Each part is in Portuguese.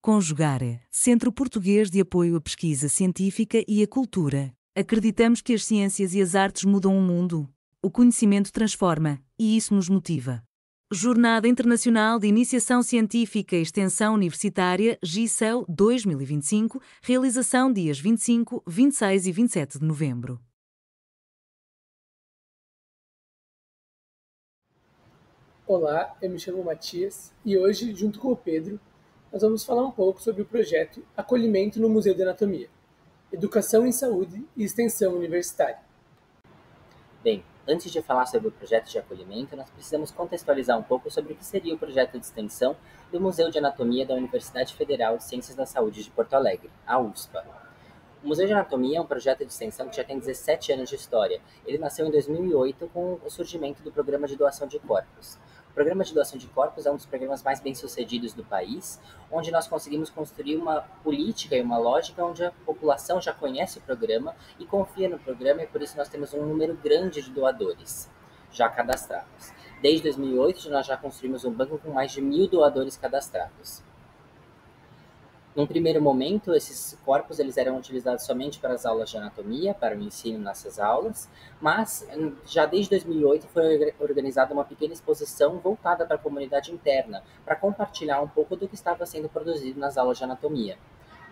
Conjugare, Centro Português de Apoio à Pesquisa Científica e à Cultura. Acreditamos que as ciências e as artes mudam o mundo. O conhecimento transforma, e isso nos motiva. Jornada Internacional de Iniciação Científica e Extensão Universitária GICEL 2025, realização dias 25, 26 e 27 de novembro. Olá, eu me chamo Matias e hoje, junto com o Pedro, nós vamos falar um pouco sobre o projeto Acolhimento no Museu de Anatomia, Educação em Saúde e Extensão Universitária. Bem, antes de falar sobre o projeto de acolhimento, nós precisamos contextualizar um pouco sobre o que seria o projeto de extensão do Museu de Anatomia da Universidade Federal de Ciências da Saúde de Porto Alegre, a USPA. O Museu de Anatomia é um projeto de extensão que já tem 17 anos de história. Ele nasceu em 2008 com o surgimento do Programa de Doação de Corpos. O Programa de Doação de Corpos é um dos programas mais bem-sucedidos do país, onde nós conseguimos construir uma política e uma lógica onde a população já conhece o programa e confia no programa, e por isso nós temos um número grande de doadores já cadastrados. Desde 2008, nós já construímos um banco com mais de 1.000 doadores cadastrados. Num primeiro momento, esses corpos eles eram utilizados somente para as aulas de anatomia, para o ensino nessas aulas, mas já desde 2008 foi organizada uma pequena exposição voltada para a comunidade interna, para compartilhar um pouco do que estava sendo produzido nas aulas de anatomia.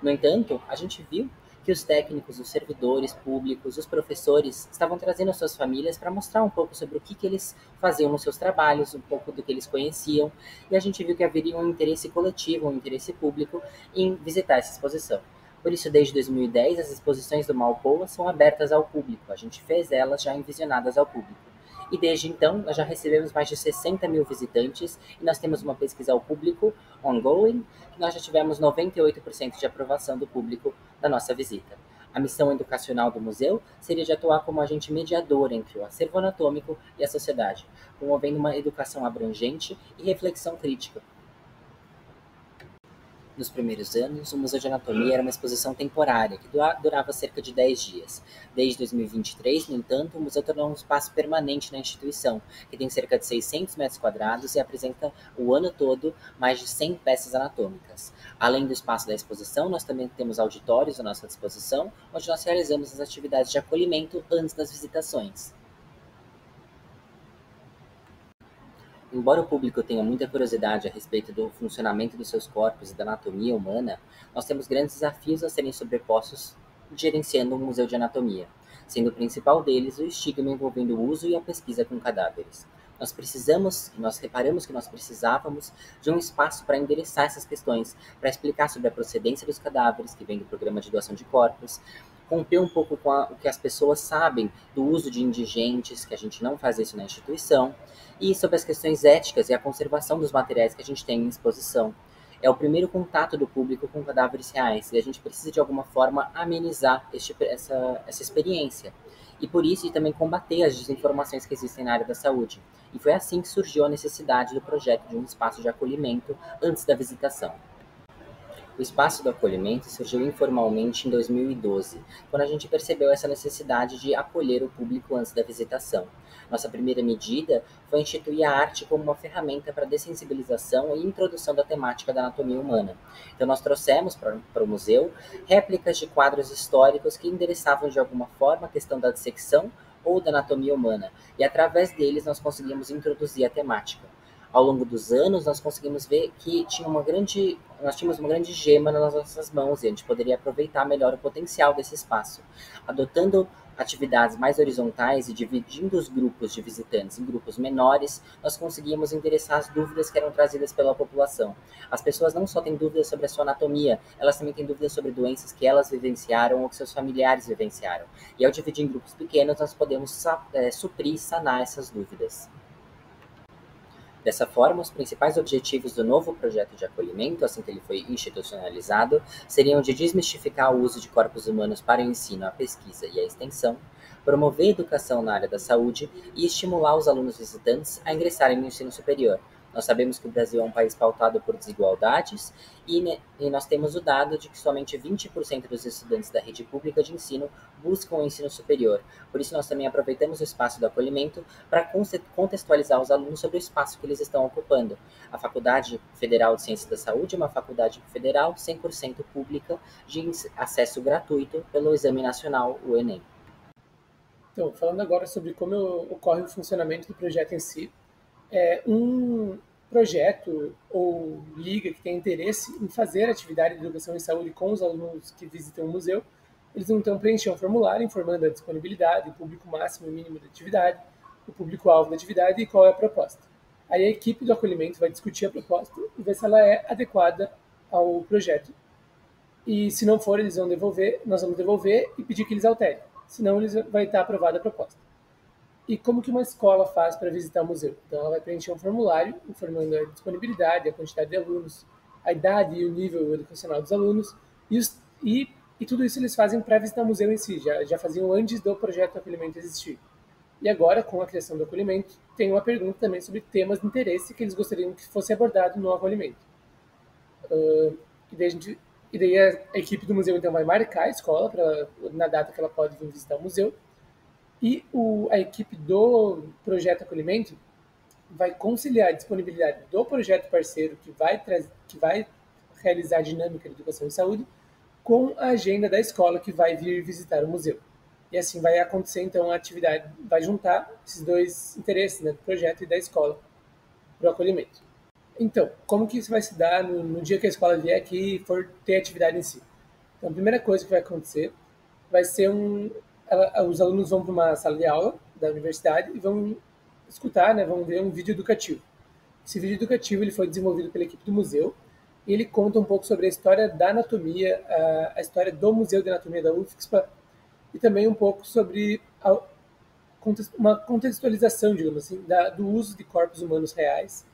No entanto, a gente viu que os técnicos, os servidores públicos, os professores estavam trazendo suas famílias para mostrar um pouco sobre o que eles faziam nos seus trabalhos, um pouco do que eles conheciam, e a gente viu que haveria um interesse coletivo, um interesse público em visitar essa exposição. Por isso, desde 2010, as exposições do Malpoa são abertas ao público, a gente fez elas já envisionadas ao público. E desde então, nós já recebemos mais de 60 mil visitantes e nós temos uma pesquisa ao público ongoing, que nós já tivemos 98% de aprovação do público da nossa visita. A missão educacional do museu seria de atuar como agente mediador entre o acervo anatômico e a sociedade, promovendo uma educação abrangente e reflexão crítica. Nos primeiros anos, o Museu de Anatomia era uma exposição temporária, que durava cerca de 10 dias. Desde 2023, no entanto, o museu tornou um espaço permanente na instituição, que tem cerca de 600 metros quadrados e apresenta o ano todo mais de 100 peças anatômicas. Além do espaço da exposição, nós também temos auditórios à nossa disposição, onde nós realizamos as atividades de acolhimento antes das visitações. Embora o público tenha muita curiosidade a respeito do funcionamento dos seus corpos e da anatomia humana, nós temos grandes desafios a serem sobrepostos gerenciando um museu de anatomia, sendo o principal deles o estigma envolvendo o uso e a pesquisa com cadáveres. Nós reparamos que nós precisávamos de um espaço para endereçar essas questões, para explicar sobre a procedência dos cadáveres, que vem do programa de doação de corpos, romper um pouco com o que as pessoas sabem do uso de indigentes, que a gente não faz isso na instituição, e sobre as questões éticas e a conservação dos materiais que a gente tem em exposição. É o primeiro contato do público com cadáveres reais, e a gente precisa de alguma forma amenizar essa experiência. E por isso, e também combater as desinformações que existem na área da saúde. E foi assim que surgiu a necessidade do projeto de um espaço de acolhimento antes da visitação. O espaço do acolhimento surgiu informalmente em 2012, quando a gente percebeu essa necessidade de acolher o público antes da visitação. Nossa primeira medida foi instituir a arte como uma ferramenta para dessensibilização e introdução da temática da anatomia humana. Então nós trouxemos para o museu réplicas de quadros históricos que endereçavam de alguma forma a questão da dissecção ou da anatomia humana, e através deles nós conseguimos introduzir a temática. Ao longo dos anos, nós conseguimos ver que nós tínhamos uma grande gema nas nossas mãos e a gente poderia aproveitar melhor o potencial desse espaço. Adotando atividades mais horizontais e dividindo os grupos de visitantes em grupos menores, nós conseguíamos endereçar as dúvidas que eram trazidas pela população. As pessoas não só têm dúvidas sobre a sua anatomia, elas também têm dúvidas sobre doenças que elas vivenciaram ou que seus familiares vivenciaram. E ao dividir em grupos pequenos, nós podemos suprir e sanar essas dúvidas. Dessa forma, os principais objetivos do novo projeto de acolhimento, assim que ele foi institucionalizado, seriam de desmistificar o uso de corpos humanos para o ensino, a pesquisa e a extensão, promover a educação na área da saúde e estimular os alunos visitantes a ingressarem no ensino superior. Nós sabemos que o Brasil é um país pautado por desigualdades e nós temos o dado de que somente 20% dos estudantes da rede pública de ensino buscam o ensino superior. Por isso, nós também aproveitamos o espaço do acolhimento para contextualizar os alunos sobre o espaço que eles estão ocupando. A Faculdade Federal de Ciências da Saúde é uma faculdade federal 100% pública de acesso gratuito pelo Exame Nacional, o Enem. Então, falando agora sobre como ocorre o funcionamento do projeto em si, um projeto ou liga que tem interesse em fazer atividade de educação em saúde com os alunos que visitam o museu, eles vão então preencher um formulário informando a disponibilidade, o público máximo e mínimo da atividade, o público-alvo da atividade e qual é a proposta. Aí a equipe do acolhimento vai discutir a proposta e ver se ela é adequada ao projeto. E se não for, nós vamos devolver e pedir que eles alterem. Senão, vai estar aprovada a proposta. E como que uma escola faz para visitar o museu? Então, ela vai preencher um formulário informando a disponibilidade, a quantidade de alunos, a idade e o nível educacional dos alunos. E tudo isso eles fazem para visitar o museu em si, já faziam antes do projeto do acolhimento existir. E agora, com a criação do acolhimento, tem uma pergunta também sobre temas de interesse que eles gostariam que fosse abordado no acolhimento. E daí a equipe do museu então vai marcar a escola na data que ela pode vir visitar o museu. E a equipe do projeto acolhimento vai conciliar a disponibilidade do projeto parceiro que vai realizar a dinâmica de educação e saúde com a agenda da escola que vai vir visitar o museu. E assim vai acontecer então a atividade, vai juntar esses dois interesses, né, do projeto e da escola para o acolhimento. Então, como que isso vai se dar no dia que a escola vier aqui e for ter atividade em si? Então, a primeira coisa que vai acontecer vai ser os alunos vão para uma sala de aula da universidade e vão escutar, né, vão ver um vídeo educativo. Esse vídeo educativo ele foi desenvolvido pela equipe do museu e ele conta um pouco sobre a história da anatomia, a história do Museu de Anatomia da UFSPA e também um pouco sobre uma contextualização, digamos assim, do uso de corpos humanos reais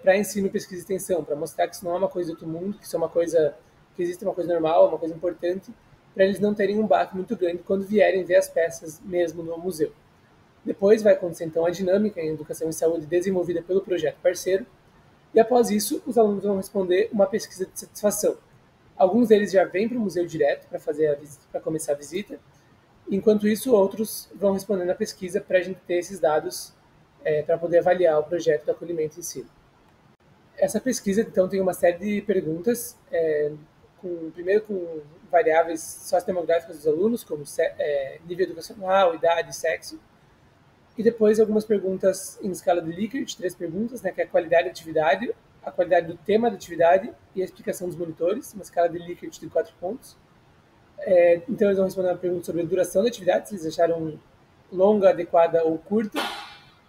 para ensino, pesquisa e extensão, para mostrar que isso não é uma coisa de outro mundo, que isso é uma coisa que existe, uma coisa normal, uma coisa importante, para eles não terem um baque muito grande quando vierem ver as peças mesmo no museu. Depois vai acontecer então a dinâmica em educação e saúde desenvolvida pelo projeto parceiro, e após isso os alunos vão responder uma pesquisa de satisfação. Alguns deles já vêm para o museu direto para começar a visita, enquanto isso outros vão respondendo a pesquisa para a gente ter esses dados para poder avaliar o projeto do acolhimento em si. Essa pesquisa, então, tem uma série de perguntas, primeiro com variáveis sociodemográficas dos alunos, como nível educacional, idade, sexo, e depois algumas perguntas em escala de Likert, 3 perguntas, né, que é a qualidade da atividade, a qualidade do tema da atividade e a explicação dos monitores, uma escala de Likert de 4 pontos. Então, eles vão responder uma pergunta sobre a duração da atividade, se eles acharam longa, adequada ou curta,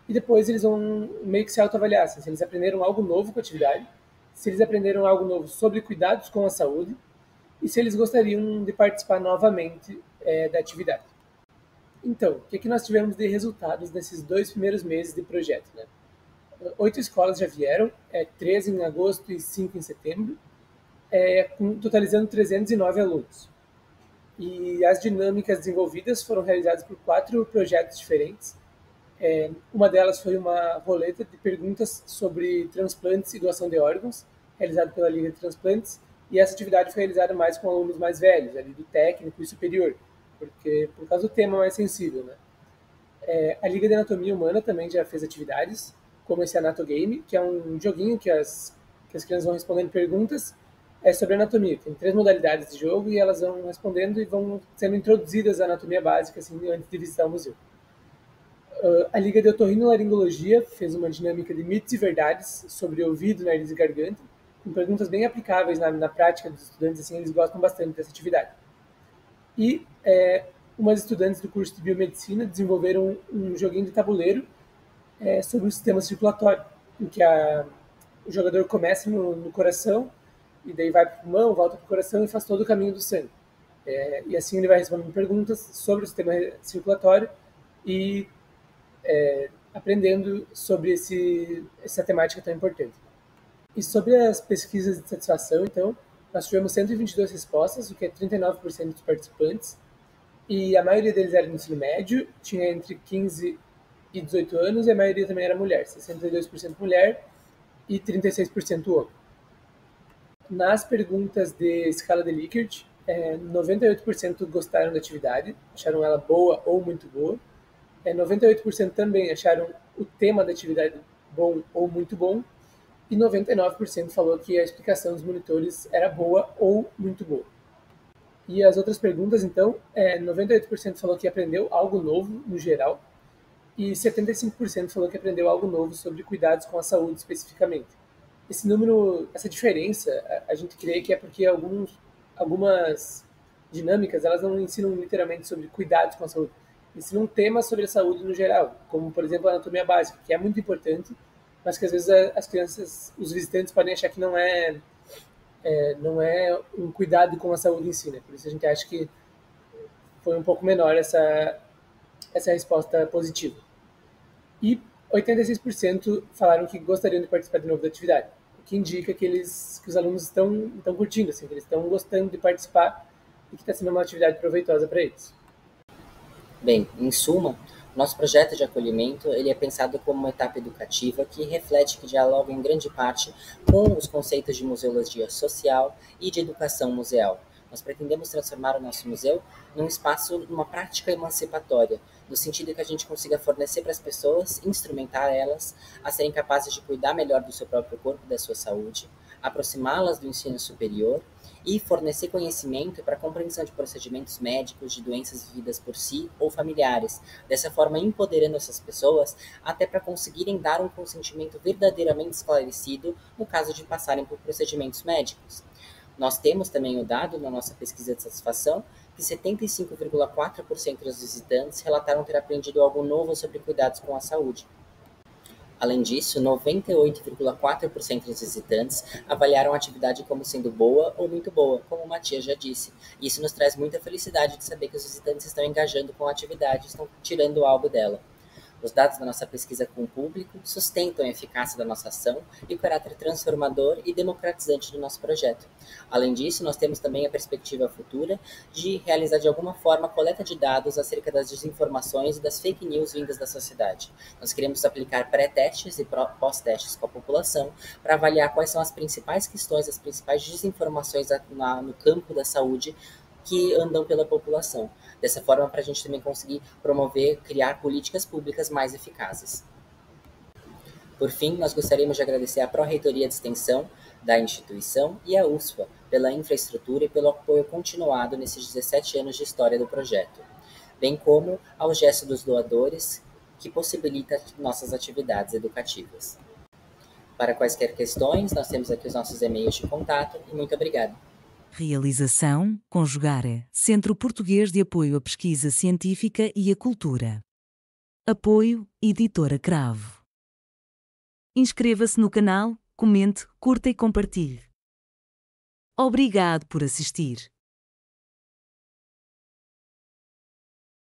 e depois eles vão meio que se autoavaliar, assim, se eles aprenderam algo novo com a atividade, se eles aprenderam algo novo sobre cuidados com a saúde e se eles gostariam de participar novamente da atividade. Então, o que nós tivemos de resultados nesses 2 primeiros meses de projeto? Né? 8 escolas já vieram, 13 em agosto e 5 em setembro, totalizando 309 alunos. E as dinâmicas desenvolvidas foram realizadas por 4 projetos diferentes. Uma delas foi uma roleta de perguntas sobre transplantes e doação de órgãos, realizada pela Liga de Transplantes, e essa atividade foi realizada mais com alunos mais velhos, ali do técnico e superior, por causa do tema mais sensível. Né? A Liga de Anatomia Humana também já fez atividades, como esse Anatogame, que é um joguinho que as crianças vão respondendo perguntas sobre anatomia. Tem 3 modalidades de jogo e elas vão respondendo e vão sendo introduzidas à anatomia básica assim, antes de visitar o museu. A Liga de Otorrinolaringologia fez uma dinâmica de mitos e verdades sobre ouvido, nariz e garganta, com perguntas bem aplicáveis na prática dos estudantes, assim, eles gostam bastante dessa atividade. E umas estudantes do curso de biomedicina desenvolveram um joguinho de tabuleiro sobre o sistema circulatório, em que o jogador começa no coração, e daí vai para o pulmão, volta para o coração e faz todo o caminho do sangue. E assim ele vai respondendo perguntas sobre o sistema circulatório e aprendendo sobre essa temática tão importante. E sobre as pesquisas de satisfação, então, nós tivemos 122 respostas, o que é 39% dos participantes, e a maioria deles era no ensino médio, tinha entre 15 e 18 anos, e a maioria também era mulher, 62% mulher e 36% oco. Nas perguntas de escala de Likert, 98% gostaram da atividade, acharam ela boa ou muito boa. 98% também acharam o tema da atividade bom ou muito bom. E 99% falou que a explicação dos monitores era boa ou muito boa. E as outras perguntas, então, 98% falou que aprendeu algo novo, no geral, e 75% falou que aprendeu algo novo sobre cuidados com a saúde, especificamente. Esse número, essa diferença, a gente crê que é porque algumas dinâmicas, elas não ensinam literalmente sobre cuidados com a saúde, ensinam temas sobre a saúde no geral, como, por exemplo, a anatomia básica, que é muito importante, mas que às vezes as crianças, os visitantes podem achar que não é um cuidado com a saúde em si, né? Por isso a gente acha que foi um pouco menor essa resposta positiva. E 86% falaram que gostariam de participar de novo da atividade, o que indica que os alunos estão curtindo, assim, que eles estão gostando de participar e que está sendo uma atividade proveitosa para eles. Bem, em suma, nosso projeto de acolhimento ele é pensado como uma etapa educativa que reflete, que dialoga em grande parte com os conceitos de museologia social e de educação museal. Nós pretendemos transformar o nosso museu num espaço, numa prática emancipatória, no sentido que a gente consiga fornecer para as pessoas, instrumentar elas a serem capazes de cuidar melhor do seu próprio corpo e da sua saúde, aproximá-las do ensino superior e fornecer conhecimento para a compreensão de procedimentos médicos, de doenças vividas por si ou familiares, dessa forma empoderando essas pessoas até para conseguirem dar um consentimento verdadeiramente esclarecido no caso de passarem por procedimentos médicos. Nós temos também o dado na nossa pesquisa de satisfação que 75,4% dos visitantes relataram ter aprendido algo novo sobre cuidados com a saúde. Além disso, 98,4% dos visitantes avaliaram a atividade como sendo boa ou muito boa, como o Matias já disse. Isso nos traz muita felicidade de saber que os visitantes estão engajando com a atividade, estão tirando algo dela. Os dados da nossa pesquisa com o público sustentam a eficácia da nossa ação e o caráter transformador e democratizante do nosso projeto. Além disso, nós temos também a perspectiva futura de realizar de alguma forma a coleta de dados acerca das desinformações e das fake news vindas da sociedade. Nós queremos aplicar pré-testes e pós-testes com a população para avaliar quais são as principais questões, as principais desinformações no campo da saúde que andam pela população. Dessa forma, para a gente também conseguir promover, criar políticas públicas mais eficazes. Por fim, nós gostaríamos de agradecer à Pró-Reitoria de Extensão da instituição e à USFA pela infraestrutura e pelo apoio continuado nesses 17 anos de história do projeto, bem como ao gesto dos doadores que possibilita nossas atividades educativas. Para quaisquer questões, nós temos aqui os nossos e-mails de contato e muito obrigado. Realização: Conjugare, Centro Português de Apoio à Pesquisa Científica e à Cultura. Apoio: Editora Cravo. Inscreva-se no canal, comente, curta e compartilhe. Obrigado por assistir.